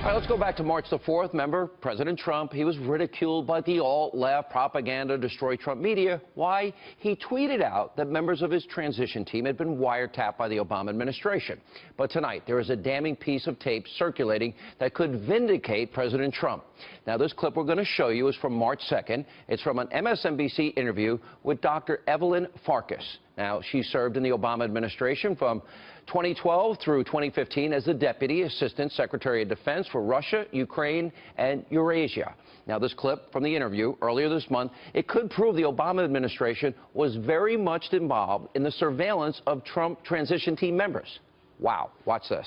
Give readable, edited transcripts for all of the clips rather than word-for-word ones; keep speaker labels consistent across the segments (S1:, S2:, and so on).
S1: All right, let's go back to March the 4th. Remember, President Trump, he was ridiculed by the alt-left propaganda, destroy Trump media. Why? He tweeted out that members of his transition team had been wiretapped by the Obama administration. But tonight, there is a damning piece of tape circulating that could vindicate President Trump. Now, this clip we're going to show you is from March 2nd. It's from an MSNBC interview with Dr. Evelyn Farkas. Now, she served in the Obama administration from 2012 through 2015 as the Deputy Assistant Secretary of Defense for Russia, Ukraine, and Eurasia. Now, this clip from the interview earlier this month, it could prove the Obama administration was very much involved in the surveillance of Trump transition team members. Wow. Watch this.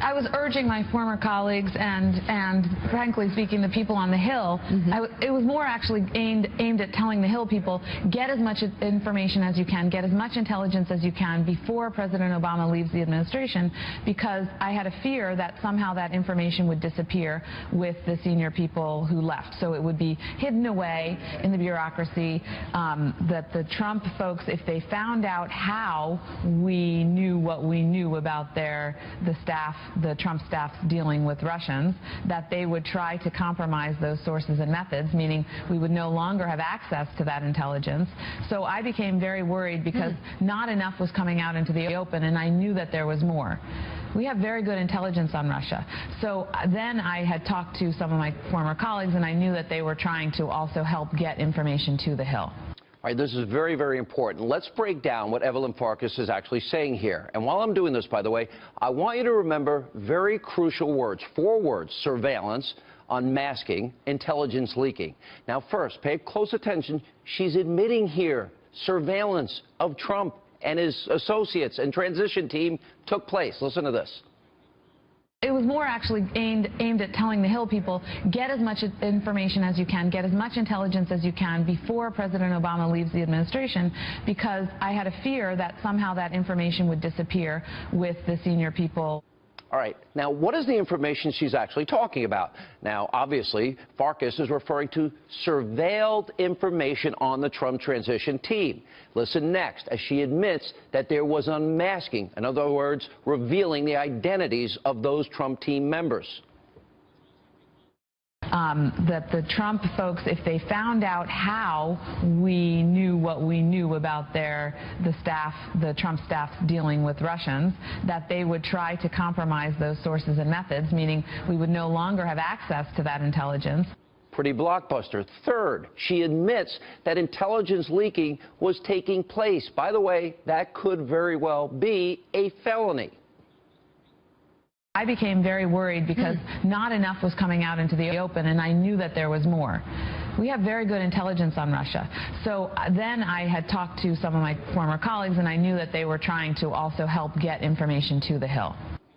S2: I was urging my former colleagues and frankly speaking, the people on the Hill, it was more actually aimed at telling the Hill people, get as much information as you can, get as much intelligence as you can before President Obama leaves the administration, because I had a fear that somehow that information would disappear with the senior people who left. So it would be hidden away in the bureaucracy, that the Trump folks, if they found out how we knew what we knew about the Trump staff dealing with Russians, that they would try to compromise those sources and methods, meaning we would no longer have access to that intelligence. So I became very worried because not enough was coming out into the open, and I knew that there was more. We have very good intelligence on Russia. So then I had talked to some of my former colleagues, and I knew that they were trying to also help get information to the Hill.
S1: All right, this is very, very important. Let's break down what Evelyn Farkas is actually saying here. And while I'm doing this, by the way, I want you to remember very crucial words, 4 words: surveillance, unmasking, intelligence leaking. Now, first, pay close attention. She's admitting here surveillance of Trump and his associates and transition team took place. Listen to this.
S2: It was more actually aimed at telling the Hill people, get as much information as you can, get as much intelligence as you can before President Obama leaves the administration, because I had a fear that somehow that information would disappear with the senior people.
S1: All right. Now, what is the information she's actually talking about? Now, obviously, Farkas is referring to surveilled information on the Trump transition team. Listen next, as she admits that there was unmasking, in other words, revealing the identities of those Trump team members.
S2: That the Trump folks, if they found out how we knew what we knew about the Trump staff dealing with Russians, that they would try to compromise those sources and methods, meaning we would no longer have access to that intelligence.
S1: Pretty blockbuster. Third, she admits that intelligence leaking was taking place. By the way, that could very well be a felony.
S2: I became very worried because not enough was coming out into the open, and I knew that there was more. We have very good intelligence on Russia. So then I had talked to some of my former colleagues, and I knew that they were trying to also help get information to the Hill.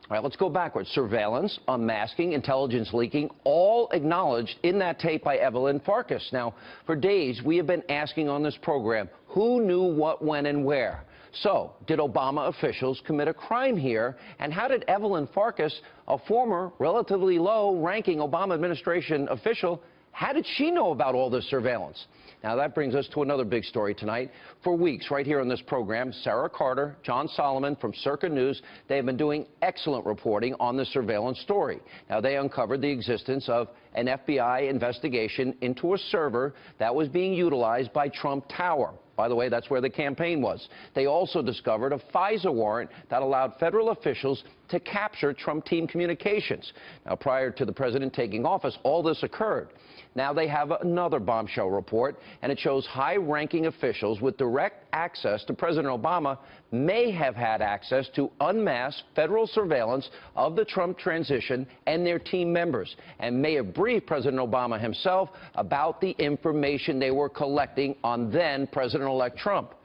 S1: All right, let's go backwards. Surveillance, unmasking, intelligence leaking, all acknowledged in that tape by Evelyn Farkas. Now, for days, we have been asking on this program, who knew what, when, and where? So, did Obama officials commit a crime here? And how did Evelyn Farkas, a former, relatively low-ranking Obama administration official, how did she know about all this surveillance? Now, that brings us to another big story tonight. For weeks, right here on this program, Sarah Carter, John Solomon from Circa News, they have been doing excellent reporting on the surveillance story. Now, they uncovered the existence of an FBI investigation into a server that was being utilized by Trump Tower. By the way, that's where the campaign was. They also discovered a FISA warrant that allowed federal officials to capture Trump team communications. Now, prior to the president taking office, all this occurred. Now they have another bombshell report, and it shows high-ranking officials with direct access to President Obama may have had access to unmasked federal surveillance of the Trump transition and their team members, and may have briefed President Obama himself about the information they were collecting on then-President-elect Trump.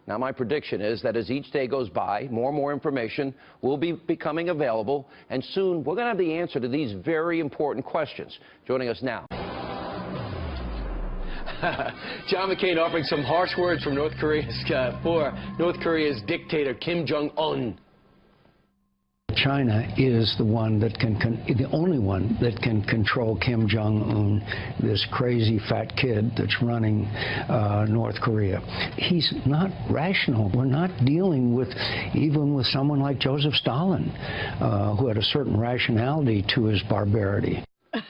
S1: Now, my prediction is that as each day goes by, more and more information will be becoming available, and soon we're going to have the answer to these very important questions. Joining us now.
S3: John McCain offering some harsh words from North Korea's dictator, Kim Jong Un.
S4: China is the one that the only one that can control Kim Jong Un, this crazy fat kid that's running North Korea. He's not rational. We're not dealing with even with someone like Joseph Stalin, who had a certain rationality to his barbarity.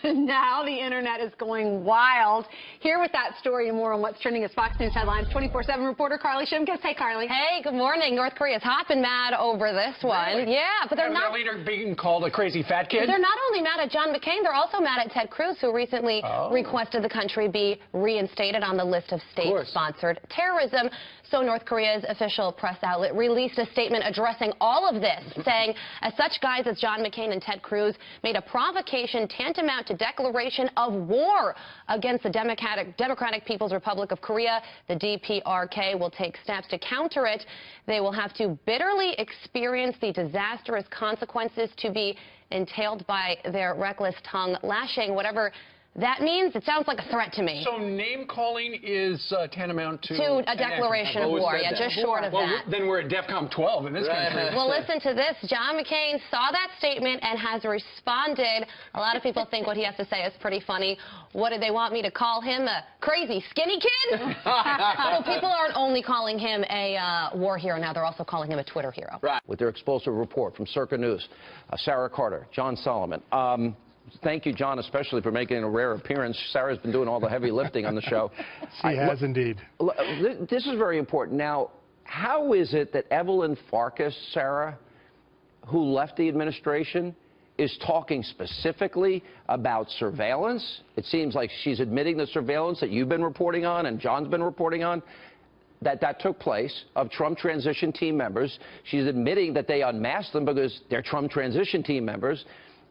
S5: Now the internet is going wild. Here with that story and more on what's trending is Fox News Headlines 24/7 reporter Carly Shimkus. Hey, Carly.
S6: Hey, good morning. North Korea's hot and mad over this one.
S3: Really?
S6: Yeah, but they're not.
S3: Their leader being called a crazy fat kid?
S6: They're not only mad at John McCain, they're also mad at Ted Cruz, who recently requested the country be reinstated on the list of state-sponsored terrorism. So North Korea's official press outlet released a statement addressing all of this, saying, as such guys as John McCain and Ted Cruz made a provocation tantamount to declaration of war against the Democratic People's Republic of Korea. The DPRK will take steps to counter it. They will have to bitterly experience the disastrous consequences to be entailed by their reckless tongue lashing, whatever that means. It sounds like a threat to me.
S3: So name-calling is tantamount to
S6: a declaration of war, yeah, just short of that.
S3: Then we're at DEFCON 12 in this country.
S6: Well, listen to this. John McCain saw that statement and has responded. A lot of people think what he has to say is pretty funny. What did they want me to call him? A crazy skinny kid? So people aren't only calling him a war hero now, they're also calling him a Twitter hero.
S1: Right. With their explosive report from Circa News, Sarah Carter, John Solomon. Thank you, John, especially for making a rare appearance. Sarah's been doing all the heavy lifting on the show.
S7: She has indeed.
S1: This is very important. Now, how is it that Evelyn Farkas, Sarah, who left the administration, is talking specifically about surveillance? It seems like she's admitting the surveillance that you've been reporting on and John's been reporting on, that took place of Trump transition team members. She's admitting that they unmasked them because they're Trump transition team members.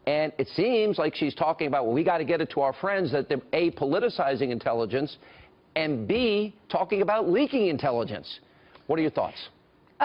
S1: And it seems like she's talking about, well, we got to get it to our friends that they're A, politicizing intelligence, and B, talking about leaking intelligence. What are your thoughts?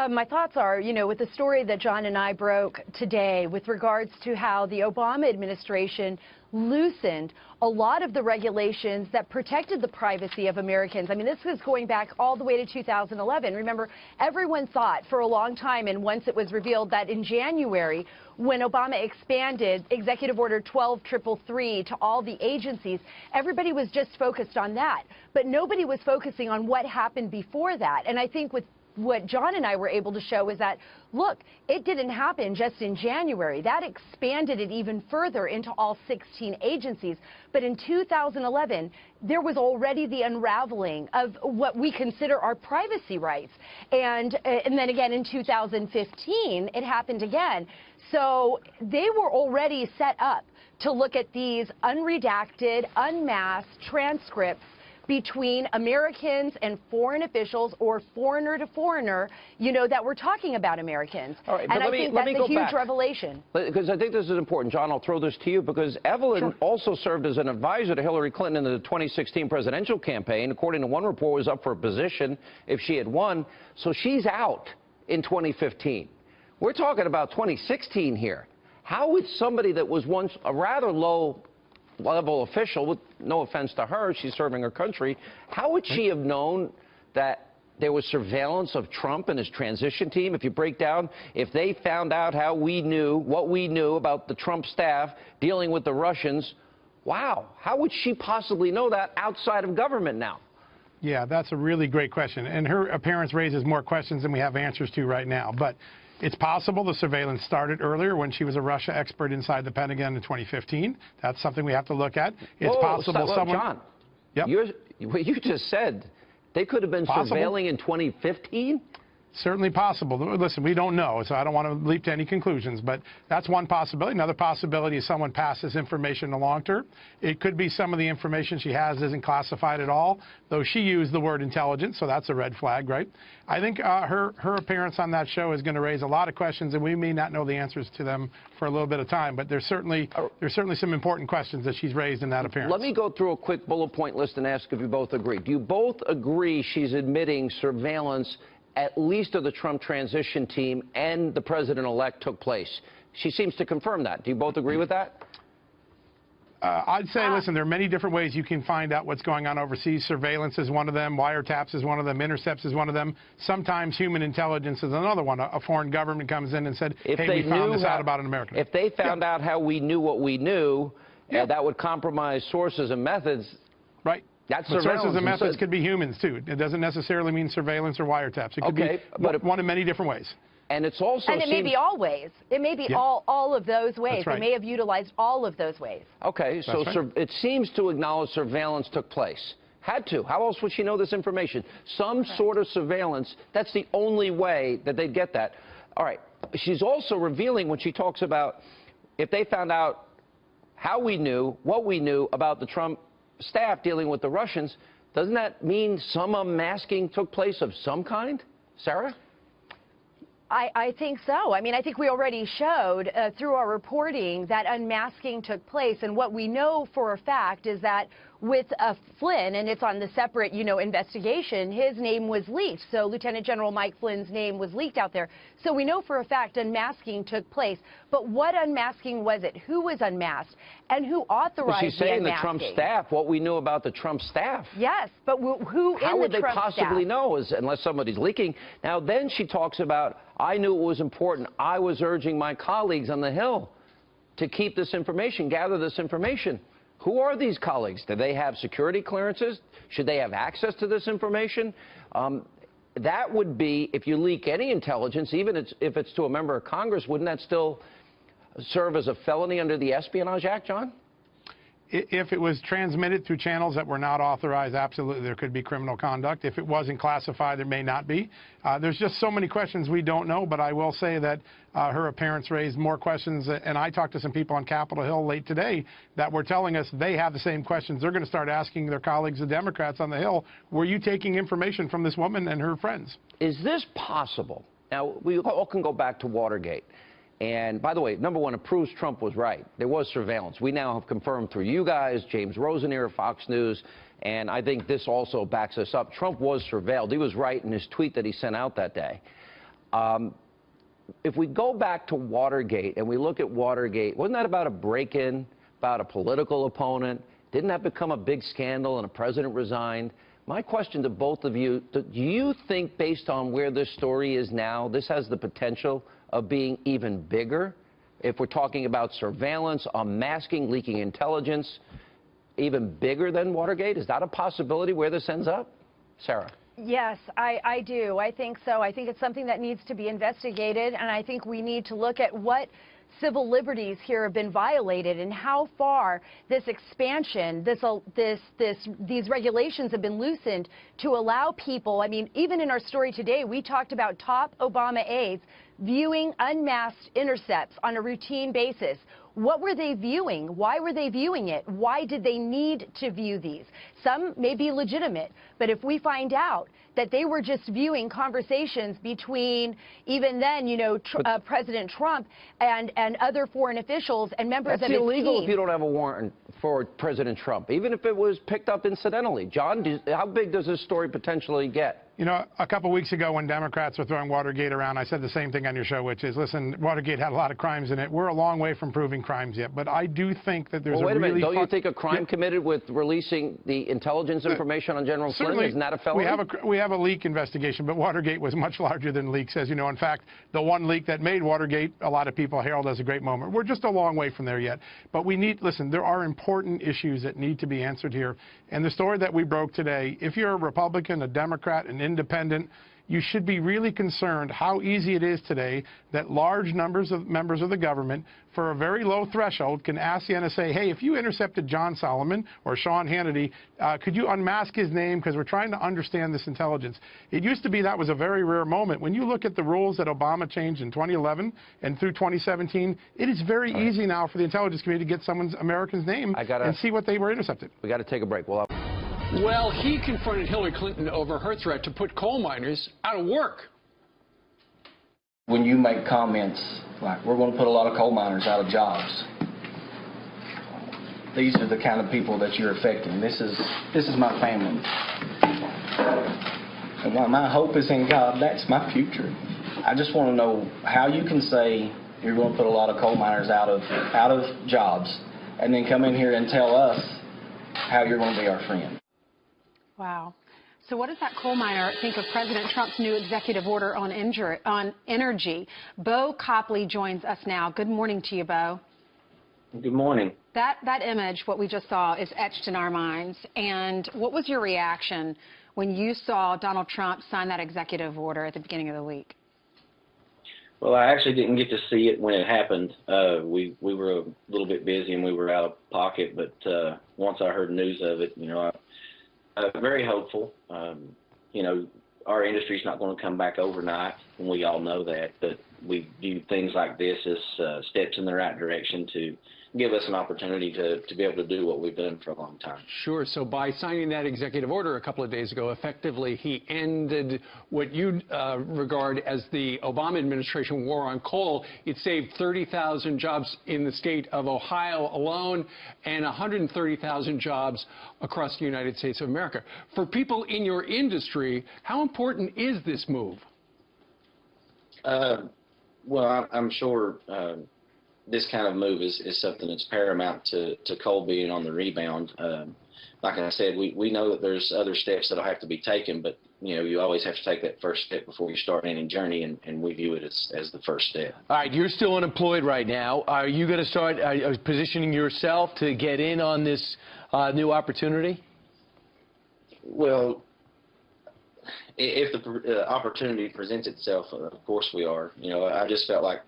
S5: My thoughts are, you know, with the story that John and I broke today with regards to how the Obama administration loosened a lot of the regulations that protected the privacy of Americans. I mean, this is going back all the way to 2011. Remember, everyone thought for a long time, and once it was revealed that in January, when Obama expanded Executive Order 12333 to all the agencies, everybody was just focused on that. But nobody was focusing on what happened before that. And I think with what John and I were able to show is that, look, it didn't happen just in January. That expanded it even further into all 16 agencies. But in 2011, there was already the unraveling of what we consider our privacy rights. And then again in 2015, it happened again. So they were already set up to look at these unredacted, unmasked transcripts between Americans and foreign officials, or foreigner to foreigner, you know, that we're talking about Americans.
S1: All right,
S5: and I think that's a huge revelation.
S1: Because I think this is important. John, I'll throw this to you, because Evelyn also served as an advisor to Hillary Clinton in the 2016 presidential campaign. According to one report, was up for a position if she had won. So she's out in 2015. We're talking about 2016 here. How would somebody that was once a rather low-level official, with no offense to her, she's serving her country, how would she have known that there was surveillance of Trump and his transition team? If you break down, if they found out how we knew, what we knew about the Trump staff dealing with the Russians, wow, how would she possibly know that outside of government now?
S7: Yeah, that's a really great question. And her appearance raises more questions than we have answers to right now. But it's possible the surveillance started earlier when she was a Russia expert inside the Pentagon in 2015. That's something we have to look at. It's possible someone...
S1: John,
S7: yep.
S1: What you just said, they could have been surveilling in 2015?
S7: Certainly possible. Listen, we don't know, so I don't want to leap to any conclusions, but that's one possibility. Another possibility is someone passes information along to her. It could be some of the information she has isn't classified at all, though she used the word intelligence, so that's a red flag, right? I think her appearance on that show is going to raise a lot of questions, and we may not know the answers to them for a little bit of time, but there's certainly some important questions that she's raised in that appearance.
S1: Let me go through a quick bullet point list and ask if you both agree. Do you both agree she's admitting surveillance at least of the Trump transition team and the president-elect took place? She seems to confirm that. Do you both agree with that?
S7: I'd say, listen, there are many different ways you can find out what's going on overseas. Surveillance is one of them. Wiretaps is one of them. Intercepts is one of them. Sometimes human intelligence is another one. A foreign government comes in and said, hey, we found this out about an American.
S1: If they found out how we knew what we knew, that would compromise sources and methods.
S7: Right.
S1: That's
S7: but
S1: surveillance.
S7: Sources and methods could be humans, too. It doesn't necessarily mean surveillance or wiretaps. It could be one of many different ways.
S1: And it's also
S5: it may be all ways. It may be all of those ways.
S7: Right.
S5: They may have utilized all of those ways.
S1: Okay, so it seems to acknowledge surveillance took place. Had to. How else would she know this information? Some sort of surveillance. That's the only way that they'd get that. All right. She's also revealing when she talks about if they found out how we knew, what we knew about the Trump staff dealing with the Russians, doesn't that mean some unmasking took place of some kind? Sarah?
S5: I think so. I mean, I think we already showed through our reporting that unmasking took place. And what we know for a fact is that with Flynn, and it's on the separate, investigation, his name was leaked. So Lieutenant General Mike Flynn's name was leaked out there. So we know for a fact unmasking took place. But what unmasking was it? Who was unmasked? And who authorized the unmasking?
S1: She's saying the Trump staff, what we knew about the Trump staff.
S5: Yes, but who in the Trump staff?
S1: How would they possibly know unless somebody's leaking? Now, then she talks about, I knew it was important. I was urging my colleagues on the Hill to keep this information, gather this information. Who are these colleagues? Do they have security clearances? Should they have access to this information? That would be, if you leak any intelligence, even if it's to a member of Congress, wouldn't that still serve as a felony under the Espionage Act, John?
S7: If it was transmitted through channels that were not authorized, absolutely there could be criminal conduct. If it wasn't classified, there may not be. There's just so many questions we don't know, but I will say that her appearance raised more questions, and I talked to some people on Capitol Hill late today that were telling us they have the same questions. They're going to start asking their colleagues, the Democrats on the Hill, were you taking information from this woman and her friends?
S1: Is this possible? Now, we all can go back to Watergate. And, by the way, number one, it proves Trump was right. There was surveillance. We now have confirmed through you guys, James Roseneer, Fox News, and I think this also backs us up. Trump was surveilled. He was right in his tweet that he sent out that day. If we go back to Watergate and we look at Watergate, wasn't that about a break-in, about a political opponent? Didn't that become a big scandal and a president resigned? My question to both of you, do you think, based on where this story is now, this has the potential of being even bigger? If we're talking about surveillance, unmasking, leaking intelligence, even bigger than Watergate? Is that a possibility where this ends up? Sarah?
S5: Yes, I do. I think so. I think it's something that needs to be investigated, and I think we need to look at what civil liberties here have been violated and how far this expansion, these regulations have been loosened to allow people. I mean, even in our story today, we talked about top Obama aides viewing unmasked intercepts on a routine basis. What were they viewing? Why were they viewing it? Why did they need to view these? Some may be legitimate, but if we find out that they were just viewing conversations between, even then, President Trump and other foreign officials and members of his team.
S1: That's illegal if you don't have a warrant for President Trump, even if it was picked up incidentally. John, how big does this story potentially get?
S7: A couple weeks ago when Democrats were throwing Watergate around, I said the same thing on your show, which is, listen, Watergate had a lot of crimes in it. We're a long way from proving crimes yet, but I do think that there's
S1: wait a minute.
S7: really...
S1: Don't you think a crime committed with releasing the intelligence information on General Flynn, isn't that a felony?
S7: We have a leak investigation, but Watergate was much larger than leaks, as you know. In fact, the one leak that made Watergate, a lot of people herald as a great moment. We're just a long way from there yet. But we need, listen, there are important issues that need to be answered here. And the story that we broke today, if you're a Republican, a Democrat, an independent, you should be really concerned how easy it is today that large numbers of members of the government, for a very low threshold, can ask the NSA, hey, if you intercepted John Solomon or Sean Hannity, could you unmask his name because we're trying to understand this intelligence. It used to be that was a very rare moment. When you look at the rules that Obama changed in 2011 and through 2017, it is very easy now for the intelligence community to get someone's American's name and see what they were intercepted.
S1: We got to take a break.
S3: Well, he confronted Hillary Clinton over her threat to put coal miners out of work.
S8: When you make comments like, we're going to put a lot of coal miners out of jobs, these are the kind of people that you're affecting. This is my family. And while my hope is in God, that's my future. I just want to know how you can say you're going to put a lot of coal miners out of jobs, and then come in here and tell us how you're going to be our friend.
S9: Wow. So what does that coal miner think of President Trump's new executive order on energy? Bo Copley joins us now. Good morning to you, Bo.
S8: Good morning.
S9: That image, what we just saw, is etched in our minds. And what was your reaction when you saw Donald Trump sign that executive order at the beginning of the week?
S10: Well, I actually didn't get to see it when it happened. We were a little bit busy and we were out of pocket, but once I heard news of it, I'm very hopeful. Our industry's not going to come back overnight, and we all know that, but we view things like this as steps in the right direction to give us an opportunity to be able to do what we've done for a long time.
S3: Sure. So by signing that executive order a couple of days ago, effectively he ended what you regard as the Obama administration war on coal. It saved 30,000 jobs in the state of Ohio alone and 130,000 jobs across the United States of America. For people in your industry, how important is this move?
S10: Well, I'm sure this kind of move is something that's paramount to coal being on the rebound. Like I said, we know that there's other steps that'll have to be taken, but you always have to take that first step before you start any journey, and we view it as the first step.
S1: All right, you're still unemployed right now. Are you going to start positioning yourself to get in on this new opportunity?
S10: Well, if the opportunity presents itself, of course we are. I just felt like,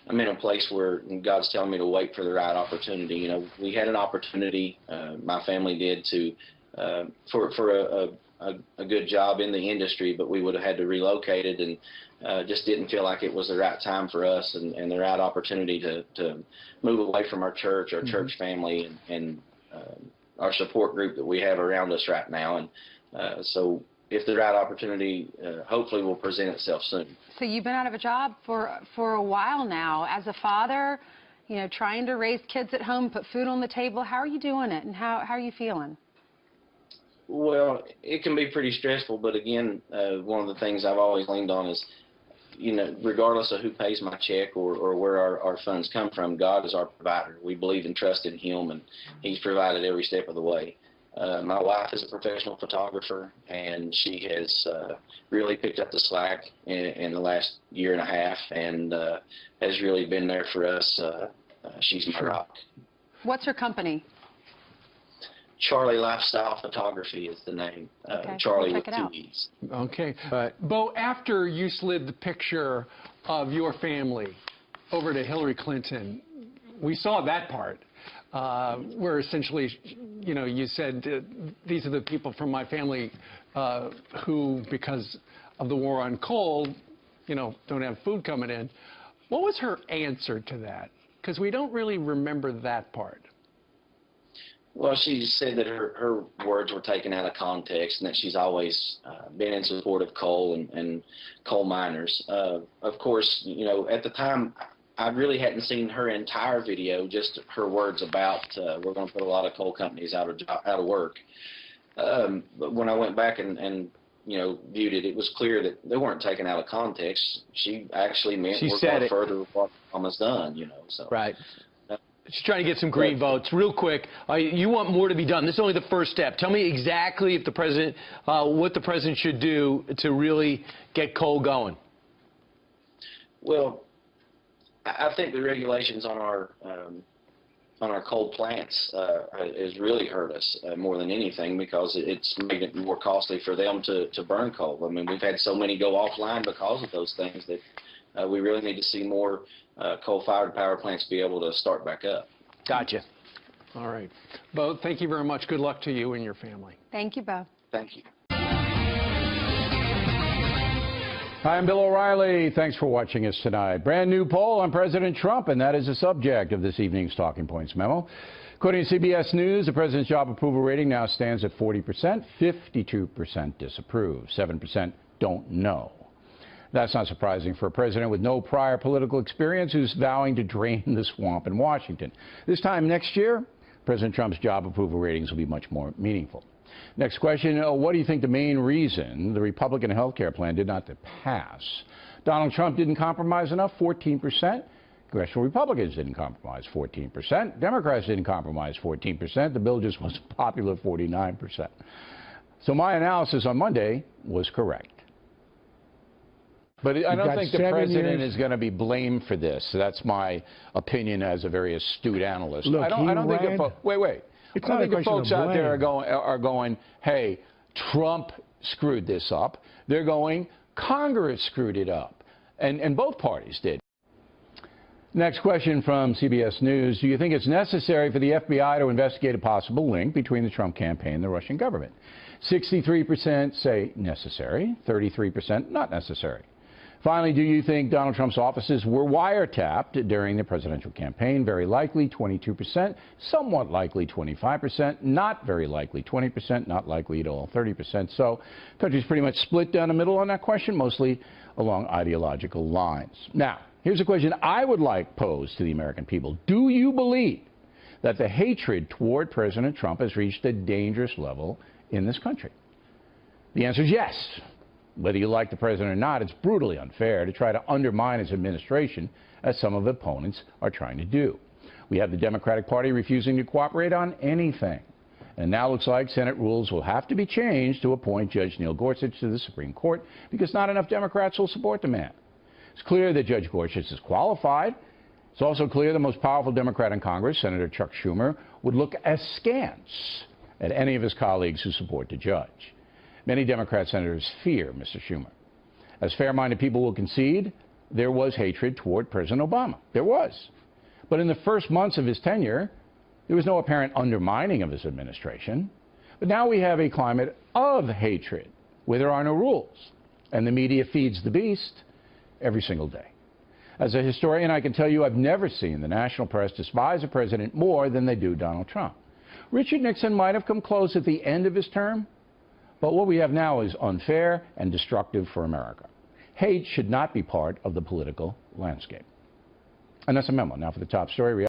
S10: I'm in a place where God's telling me to wait for the right opportunity. We had an opportunity, my family did, for a good job in the industry, but we would have had to relocate it, and just didn't feel like it was the right time for us and the right opportunity to move away from our church, our church family, and our support group that we have around us right now. And so if the right opportunity hopefully will present itself soon.
S9: So you've been out of a job for a while now. As a father, trying to raise kids at home, put food on the table, how are you doing it, and how are you feeling?
S10: Well, it can be pretty stressful, but again, one of the things I've always leaned on is, regardless of who pays my check or where our funds come from, God is our provider. We believe and trust in Him, and He's provided every step of the way. My wife is a professional photographer, and she has really picked up the slack in the last year and a half, and has really been there for us. She's my rock.
S9: What's her company?
S10: Charlie Lifestyle Photography is the name.
S9: Okay.
S10: Charlie
S9: we'll
S10: with
S9: check it out.
S10: 2 E's.
S3: Okay. Bo, after you slid the picture of your family over to Hillary Clinton, we saw that part. Where essentially, you said, these are the people from my family who, because of the war on coal, don't have food coming in. What was her answer to that? Because we don't really remember that part.
S10: Well, she said that her words were taken out of context, and that she's always been in support of coal and coal miners. Of course, at the time, I really hadn't seen her entire video, just her words about we're going to put a lot of coal companies out of work. But when I went back and viewed it, it was clear that they weren't taken out of context. She actually meant we're going further with what Obama's done, So.
S1: Right. She's trying to get some green votes. Real quick, you want more to be done. This is only the first step. Tell me exactly if the president, what the president should do to really get coal going.
S10: Well, I think the regulations on our coal plants has really hurt us more than anything, because it's made it more costly for them to burn coal. I mean, we've had so many go offline because of those things that we really need to see more coal-fired power plants be able to start back up.
S1: Gotcha.
S3: All right. Bo, thank you very much. Good luck to you and your family.
S9: Thank you, Bo.
S10: Thank you.
S11: Hi, I'm Bill O'Reilly. Thanks for watching us tonight. Brand new poll on President Trump, and that is the subject of this evening's Talking Points memo. According to CBS News, the president's job approval rating now stands at 40%. 52% disapprove. 7% don't know. That's not surprising for a president with no prior political experience who's vowing to drain the swamp in Washington. This time next year, President Trump's job approval ratings will be much more meaningful. Next question, what do you think the main reason the Republican health care plan did not pass? Donald Trump didn't compromise enough, 14%. Congressional Republicans didn't compromise 14%. Democrats didn't compromise 14%. The bill just was popular 49%. So my analysis on Monday was correct. But I don't think the president is going to be blamed for this. That's my opinion as a very astute analyst.
S4: Look,
S11: I don't think the folks out there are going, hey, Trump screwed this up. They're going, Congress screwed it up. And both parties did. Next question from CBS News. Do you think it's necessary for the FBI to investigate a possible link between the Trump campaign and the Russian government? 63% say necessary, 33% not necessary. Finally, do you think Donald Trump's offices were wiretapped during the presidential campaign? Very likely, 22%. Somewhat likely, 25%. Not very likely, 20%. Not likely at all, 30%. So the country's pretty much split down the middle on that question, mostly along ideological lines. Now, here's a question I would like posed to the American people. Do you believe that the hatred toward President Trump has reached a dangerous level in this country? The answer is yes. Whether you like the president or not, it's brutally unfair to try to undermine his administration, as some of the opponents are trying to do. We have the Democratic Party refusing to cooperate on anything. And now looks like Senate rules will have to be changed to appoint Judge Neil Gorsuch to the Supreme Court because not enough Democrats will support the man. It's clear that Judge Gorsuch is qualified. It's also clear the most powerful Democrat in Congress, Senator Chuck Schumer, would look askance at any of his colleagues who support the judge. Many Democrat senators fear Mr. Schumer. As fair-minded people will concede, there was hatred toward President Obama. There was. But in the first months of his tenure, there was no apparent undermining of his administration. But now we have a climate of hatred where there are no rules, and the media feeds the beast every single day. As a historian, I can tell you I've never seen the national press despise a president more than they do Donald Trump. Richard Nixon might have come close at the end of his term, but what we have now is unfair and destructive for America. Hate should not be part of the political landscape. And that's a memo. Now for the top story.